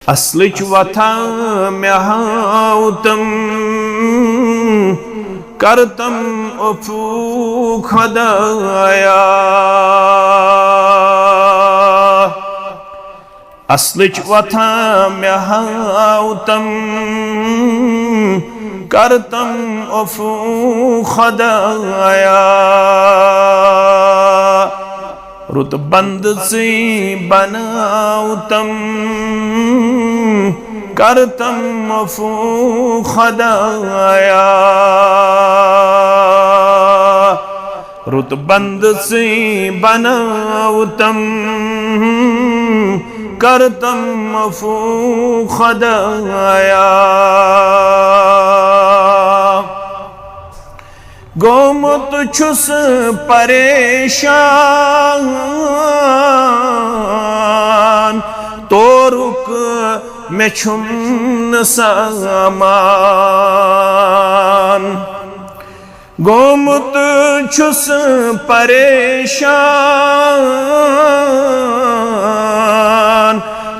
असलच वथा मे हाउतम करतम अफू खुदाया। असलच वथा मे हाउतम करतम अफू खुदाया। रुत बंद से बनाउतम करतम अफू खुदाया। रुत बंद से बनाउतम करतम अफू खुदाया। गोमुत छुस परेशान तो रुक में छुम सामान। गोमुत छुस परेशान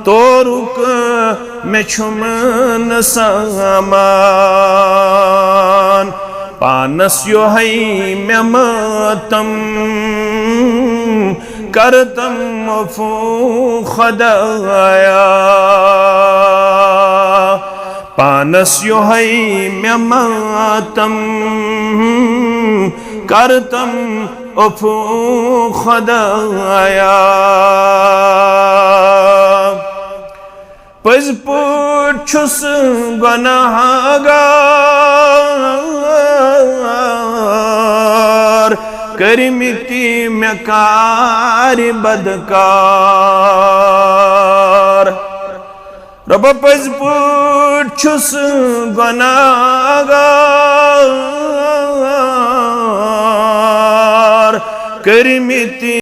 तो रुक में छुम सामान। पानस यो है मैं मातम करतम अफू खुदाया। पानस यो है मैं मातम करतम अफू खुदाया। पज पुछुस गुनाहगार करमिति में कार बदकार। रब पज पुछुस गुनाहगार करमिति